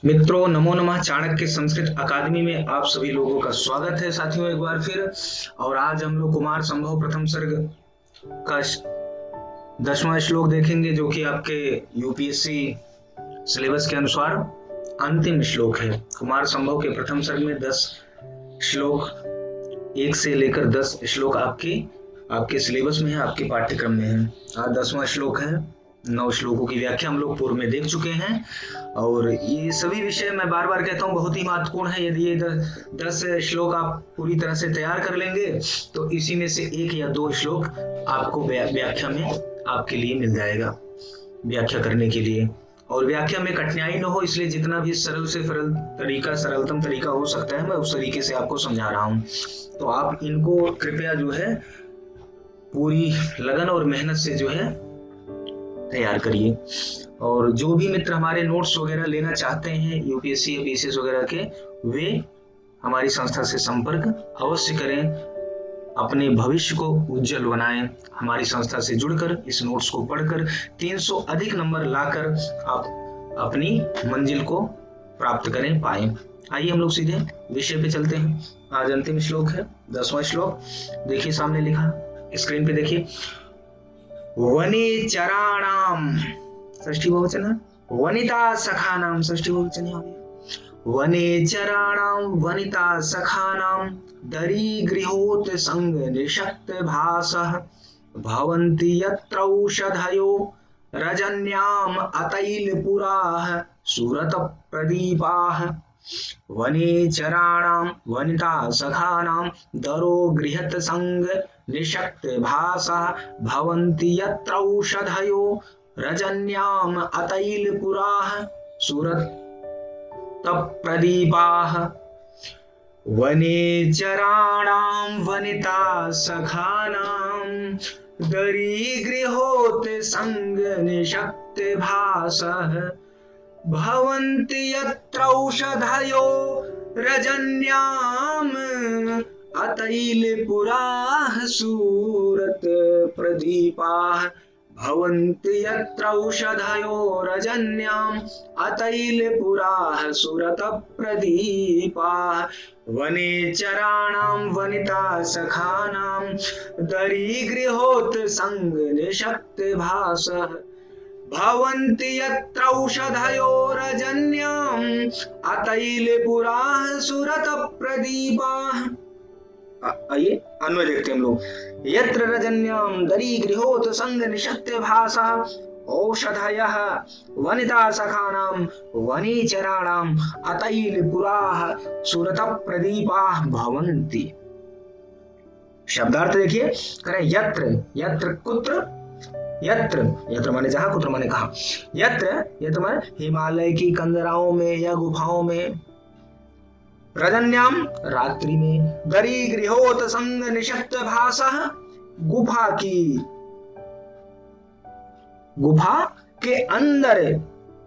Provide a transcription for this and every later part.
मित्रों, नमो नमः। चाणक्य संस्कृत अकादमी में आप सभी लोगों का स्वागत है साथियों, एक बार फिर। और आज हम लोग कुमार संभव प्रथम सर्ग का 10वां श्लोक देखेंगे, जो कि आपके यूपीएससी सिलेबस के अनुसार अंतिम श्लोक है। कुमार संभव के प्रथम सर्ग में 10 श्लोक, 1 से लेकर 10 श्लोक आपके सिलेबस में है, आपके पाठ्यक्रम में है। आज 10वां श्लोक है। 9 श्लोकों की व्याख्या हम लोग पूर्व में देख चुके हैं। और ये सभी विषय मैं बार बार कहता हूँ बहुत ही महत्वपूर्ण है। यदि ये 10 श्लोक आप पूरी तरह से तैयार कर लेंगे तो इसी में से 1 या 2 श्लोक आपको व्याख्या में आपके लिए मिल जाएगा, व्याख्या करने के लिए। और व्याख्या में कठिनाई न हो, इसलिए जितना भी सरल से सरलतम तरीका हो सकता है, मैं उस तरीके से आपको समझा रहा हूँ। तो आप इनको कृपया जो है पूरी लगन और मेहनत से जो है तैयार करिए। और जो भी मित्र हमारे नोट्स वगैरह लेना चाहते हैं यूपीएससी या पीसीएस वगैरह के, वे हमारी संस्था से संपर्क अवश्य करें। अपने भविष्य को उज्जवल बनाएं। हमारी संस्था से जुड़कर इस नोट्स को पढ़कर 300 अधिक नंबर लाकर आप अपनी मंजिल को प्राप्त करें पाए। आइए हम लोग सीधे विषय पे चलते हैं। आज अंतिम श्लोक है, 10वां श्लोक। देखिए सामने लिखा, स्क्रीन पे देखिए। वनेचराणाम षष्ठी बहुवचन है, वनिता सखानाम षष्ठी बहुवचन है। वनेचराणाम वनिता सखानाम दरीगृहोत संग निषक्त भासः भवन्ति यत्रौषधयो रजन्याम अतैलपुराः सुरत प्रदीपाः। वनेचराणाम वनिता सखानां दरो गृहत संग निषक्त भासः भवन्ति यत्रौषधयो रजन्याम अतैलपुराः सुरत प्रदीपाः। वनेचराणां वनिता सखानां दरीगृहोत संग निषक्त भासः भवन्ति यत्रौषधयो रजन्याम अतैलपुराः सुरत प्रदीपाः। भवन्ति यत्रौषधयो रजन्याम अतैलपुराः सुरत प्रदीपाः। वनेचराणां वनिता सखानां दरीगृहोत संग निषक्त भासः भवन्ति यत्रौषधयो रजन्याम अतैलपुराः सुरत प्रदीपाः। आइए अन्वय देखते हैं हम लोग। यत्र रजन्याम दरीगृहोत संग निषक्त भासः औषधयः वनिता सखानां वनेचराणां अतैलपुराः सुरत प्रदीपाः भवन्ति। शब्दार्थ देखिए, करें यत्र, यत्र कुत्र, यत्र यत्र माने जहां, कुत्र माने कहा। यत्र माने हिमालय की कंदराओं में या गुफाओं में, रजन्याम रात्रि में, दरीगृहोत संग निषक्त भासः गुफा के अंदर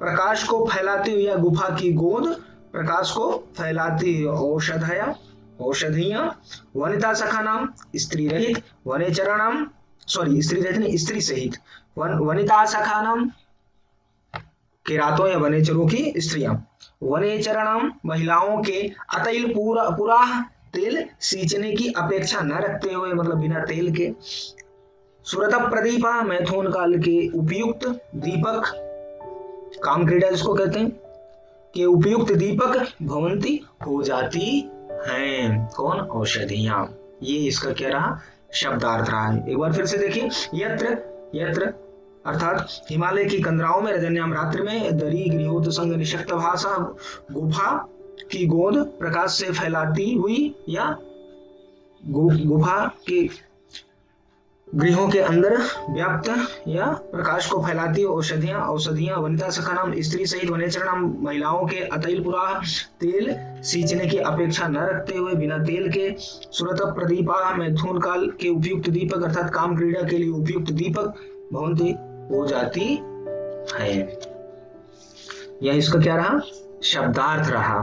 प्रकाश को फैलाती हुई या गुफा की गोद प्रकाश को फैलाती औषधियां वनिता सखानाम स्त्री रहित, वनेचराणाम स्त्री रहित नहीं, स्त्री सहित, वनिता सखानाम किरातों या वनेचरों की स्त्रियां, वनेचराणाम महिलाओं के, अतैल पुराः तेल सींचने की अपेक्षा न रखते हुए, मतलब बिना तेल के, सुरत प्रदीपा मैथुन काल के उपयुक्त दीपक, काम क्रीड़ा जिसको कहते हैं, के उपयुक्त दीपक भवंती हो जाती हैं। कौन? औषधियां। ये इसका क्या रहा? शब्दार्थ रहा है। एक बार फिर से देखिए। यत्र अर्थात हिमालय की कंदराओं में, रजन्याम रात्रि में, दरी गृहोत संग निषक्त भासः गुफा की गोद प्रकाश से फैलाती हुई या गुफा के गृहों के अंदर व्याप्त या प्रकाश को फैलाती औषधियां वनिता सखानाम स्त्री सहित, वनेचराणाम महिलाओं के, अतैलपुराः तेल सींचने की अपेक्षा न रखते हुए बिना तेल के, सुरत प्रदीपाः मैथुन काल के उपयुक्त दीपक अर्थात काम क्रीड़ा के लिए उपयुक्त दीपक भवंती हो जाती है। यह इसका क्या रहा? शब्दार्थ रहा।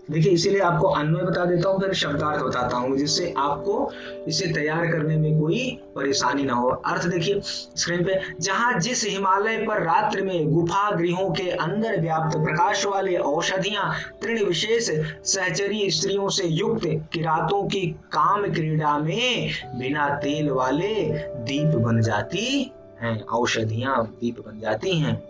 देखिए इसीलिए आपको अन्वय बता देता हूँ, फिर शब्दार्थ बताता हूँ, जिससे आपको इसे तैयार करने में कोई परेशानी ना हो। अर्थ देखिए स्क्रीन पे, जहां जिस हिमालय पर रात्रि में गुफा गृहों के अंदर व्याप्त प्रकाश वाले औषधियां तृण विशेष सहचरी स्त्रियों से युक्त किरातों की काम क्रीड़ा में बिना तेल वाले दीप बन जाती हैं, औषधियां दीप बन जाती हैं।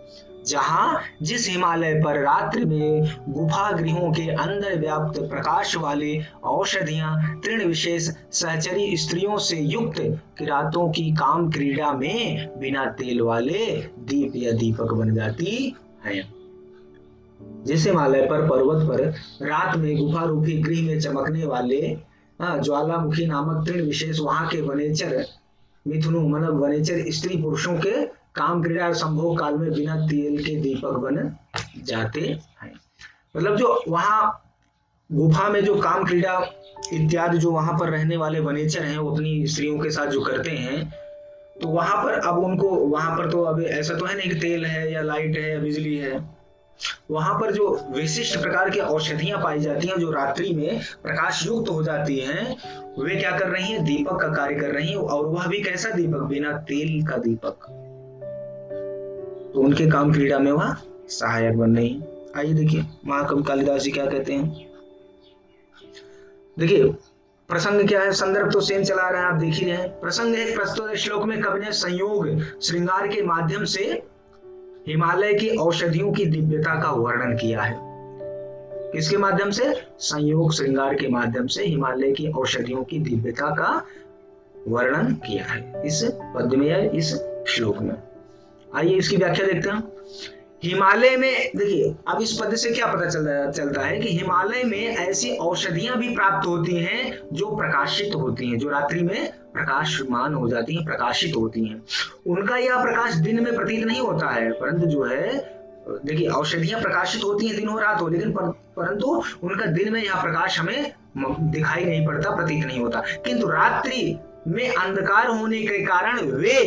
जहां जिस हिमालय पर रात्रि में गुफा गृहों के अंदर व्याप्त प्रकाश वाले औषधियां तृण विशेष सहचरी स्त्रियों से युक्त किरातों की काम क्रीड़ा में बिना तेल वाले दीप या दीपक बन जाती है। जिस हिमालय पर पर्वत पर रात में गुफा रूपी गृह में चमकने वाले ज्वालामुखी नामक तृण विशेष वहां के वनेचर मिथुनों मतलब वनेचर स्त्री पुरुषों के काम क्रीड़ा संभोग काल में बिना तेल के दीपक बन जाते हैं। मतलब जो वहां गुफा में जो काम क्रीड़ा इत्यादि जो वहां पर रहने वाले वनेचर हैं वो अपनी स्त्रियों के साथ जो करते हैं, तो वहां पर अब उनको वहां पर तो अब ऐसा तो है नहीं कि तेल है या लाइट है या बिजली है, वहां पर जो विशिष्ट प्रकार की औषधियां पाई जाती हैं जो रात्रि में प्रकाश युक्त हो जाती हैं, वे क्या कर रही हैं, दीपक का कार्य कर रही हैं, और वह भी कैसा दीपक, बिना तेल का दीपक। तो उनके काम क्रीड़ा में वह सहायक बन रही है। आइए देखिए महाकवि कालिदास जी क्या कहते हैं। देखिए प्रसंग क्या है, संदर्भ तो सेम चला रहे हैं, आप देख ही रहे हैं। प्रसंग है प्रस्तुत श्लोक में कवि ने संयोग श्रृंगार के माध्यम से हिमालय की औषधियों की दिव्यता का वर्णन किया है। किसके माध्यम से, संयोग श्रृंगार के माध्यम से हिमालय की औषधियों की दिव्यता का वर्णन किया है इस पद्य में या इस श्लोक में। आइए इसकी व्याख्या देखते हैं। हिमालय में देखिए अब इस पद से क्या पता चलता है कि हिमालय में ऐसी औषधियां भी प्राप्त होती हैं जो प्रकाशित होती हैं, जो रात्रि में प्रकाशमान हो जाती हैं, प्रकाशित होती हैं। उनका यह प्रकाश दिन में प्रतीत नहीं होता है, परंतु जो है देखिए औषधियां प्रकाशित होती हैं दिन हो रात हो, लेकिन परंतु उनका दिन में यह प्रकाश हमें दिखाई नहीं पड़ता, प्रतीत नहीं होता। किंतु रात्रि में अंधकार होने के कारण वे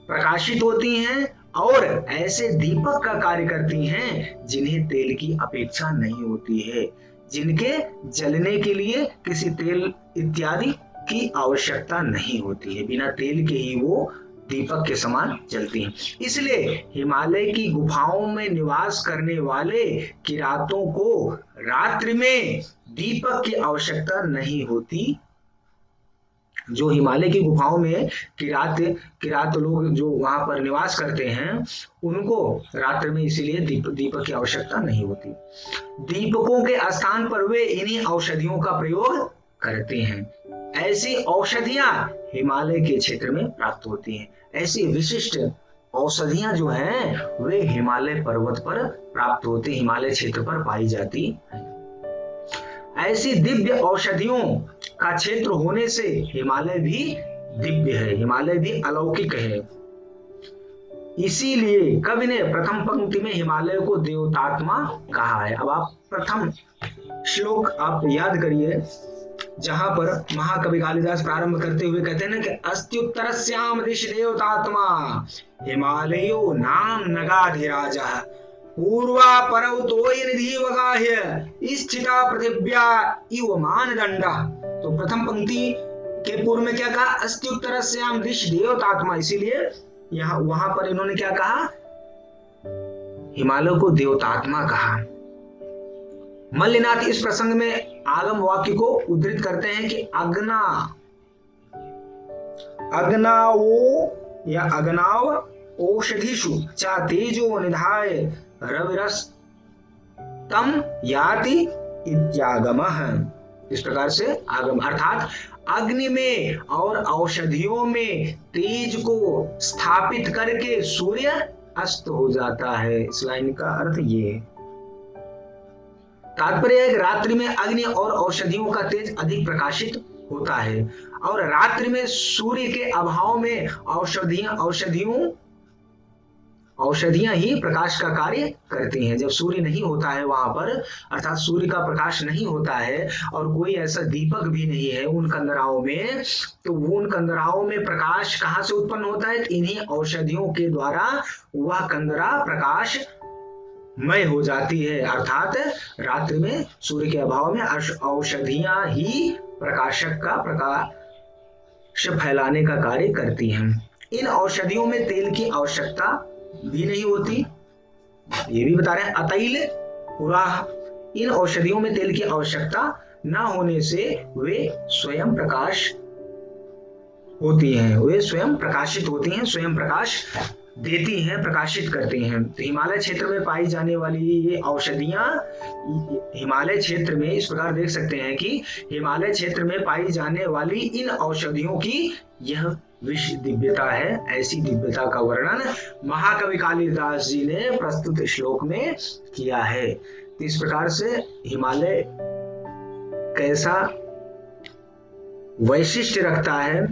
प्रकाशित होती हैं और ऐसे दीपक का कार्य करती हैं जिन्हें तेल की अपेक्षा नहीं होती है, जिनके जलने के लिए किसी तेल इत्यादि की आवश्यकता नहीं होती है, बिना तेल के ही वो दीपक के समान जलती हैं। इसलिए हिमालय की गुफाओं में निवास करने वाले किरातों को रात्रि में दीपक की आवश्यकता नहीं होती। जो हिमालय की गुफाओं में किरात लोग जो वहां पर निवास करते हैं, उनको रात्रि में इसीलिए दीपक की आवश्यकता नहीं होती। दीपकों के स्थान पर वे इन्हीं औषधियों का प्रयोग करते हैं। ऐसी औषधियां हिमालय के क्षेत्र में प्राप्त होती हैं। ऐसी विशिष्ट औषधियां जो हैं वे हिमालय पर्वत पर प्राप्त होती, हिमालय क्षेत्र पर पाई जाती हैं। ऐसी दिव्य औषधियों का क्षेत्र होने से हिमालय भी दिव्य है, हिमालय भी अलौकिक है। इसीलिए कवि ने प्रथम पंक्ति में हिमालय को देवतात्मा कहा है। अब आप प्रथम श्लोक आप याद करिए, जहां पर महाकवि कालिदास प्रारंभ करते हुए कहते हैं ना कि अस्त्युत्तरस्याम दिश देवतात्मा हिमालयो नाम नगाधिराजः पूर्वा परौ तोयनिधिवगाह्य स्थिता पृथिव्या इव मानदंडः। तो प्रथम पंक्ति के पूर्व में क्या कहा, अस्त्युत्तरस्याम दिश देवतात्मा, इसीलिए यहाँ वहां पर इन्होंने क्या कहा, हिमालय को देवतात्मा कहा। मल्लिनाथ इस प्रसंग में आगम वाक्य को उद्धृत करते हैं कि अग्नावो या अग्नाव औषधिषु चा तेजो निधाय रविरस तम याति इत्यागमः। इस प्रकार से आगम अर्थात अग्नि में और औषधियों में तेज को स्थापित करके सूर्य अस्त हो जाता है। इस लाइन का अर्थ ये है। तात्पर्य है रात्रि में अग्नि और औषधियों का तेज अधिक प्रकाशित होता है और रात्रि में सूर्य के अभाव में औषधियां ही प्रकाश का कार्य करती हैं। जब सूर्य नहीं होता है वहां पर, अर्थात सूर्य का प्रकाश नहीं होता है और कोई ऐसा दीपक भी नहीं है उन कंदराओं में, तो वो उन कंदराओं में प्रकाश कहां से उत्पन्न होता है, इन्हीं औषधियों के द्वारा वह कंदरा प्रकाश मय हो जाती है, अर्थात रात्रि में सूर्य के अभाव में औषधियां ही प्रकाशक का प्रकाश फैलाने का कार्य करती हैं। इन औषधियों में तेल की आवश्यकता भी नहीं होती, ये भी बता रहे हैं अतैल पुराह। इन औषधियों में तेल की आवश्यकता ना होने से वे स्वयं प्रकाश होती हैं, वे स्वयं प्रकाशित होती हैं, स्वयं प्रकाश देती हैं, प्रकाशित करती हैं। तो हिमालय क्षेत्र में पाई जाने वाली ये औषधियां, हिमालय क्षेत्र में इस प्रकार देख सकते हैं कि हिमालय क्षेत्र में पाई जाने वाली इन औषधियों की यह विश्व दिव्यता है। ऐसी दिव्यता का वर्णन महाकवि कालिदास जी ने प्रस्तुत श्लोक में किया है। तो इस प्रकार से हिमालय कैसा वैशिष्ट्य रखता है,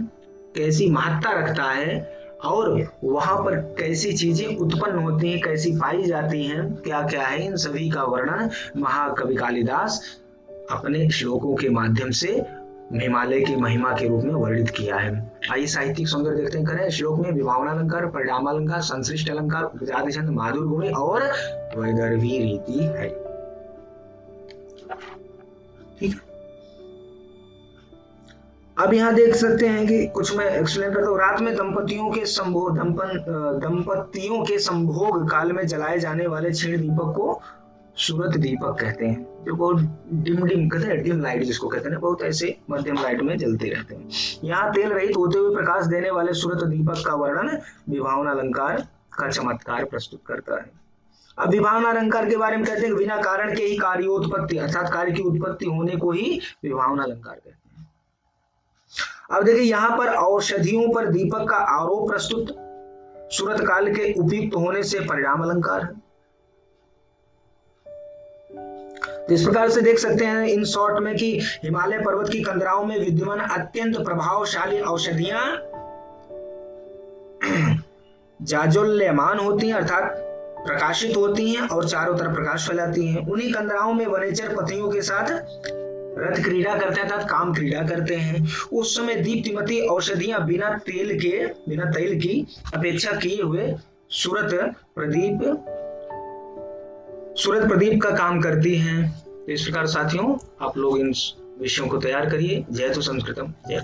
कैसी महत्ता रखता है, और वहां पर कैसी चीजें उत्पन्न होती हैं, कैसी पाई जाती हैं, क्या क्या है, इन सभी का वर्णन महाकवि कालिदास अपने श्लोकों के माध्यम से हिमालय की महिमा के रूप में वर्णित किया है। आइए साहित्यिक सौंदर्य देखते हैं। करें श्लोक में विभावनालंकार, परिणामालंकार, संश्लिष्ट अलंकार, उपजाति छंद, माधुर गुणी और वैदर्भी रीति है। ठीक है, अब यहाँ देख सकते हैं कि कुछ मैं एक्सप्लेन करता हूँ। रात में दंपतियों के संभोग काल में जलाए जाने वाले क्षीण दीपक को सूरत दीपक कहते हैं, जो बहुत डिम कहते हैं, डिम लाइट जिसको कहते हैं, बहुत ऐसे मध्यम लाइट में जलते रहते हैं। यहाँ तेल रहित होते हुए प्रकाश देने वाले सूरत दीपक का वर्णन विभावना अलंकार का चमत्कार प्रस्तुत करता है। अब विभावना अलंकार के बारे में कहते हैं बिना कारण के ही कार्योत्पत्ति, अर्थात कार्य की उत्पत्ति होने को ही विभावना अलंकार कहते हैं। अब देखिए यहाँ पर औषधियों पर दीपक का आरोप प्रस्तुत सूरत काल के उपयुक्त होने से परिणाम अलंकार है। तो इस प्रकार से देख सकते हैं इन शॉर्ट में कि हिमालय पर्वत की कंदराओं में विद्यमान अत्यंत प्रभावशाली औषधियां जाज्वल्यमान होती हैं, अर्थात प्रकाशित होती हैं और चारों तरफ प्रकाश फैलाती हैं। उन्हीं कंदराओं में वनेचर पतियों के साथ रथ क्रीड़ा करते हैं, अर्थात काम क्रीड़ा करते हैं। उस समय दीप्तिमती औषधियां बिना तेल की अपेक्षा किए हुए सूरत प्रदीप का काम करती हैं। तो इस प्रकार साथियों आप लोग इन विषयों को तैयार करिए। जय तो संस्कृतम, जय।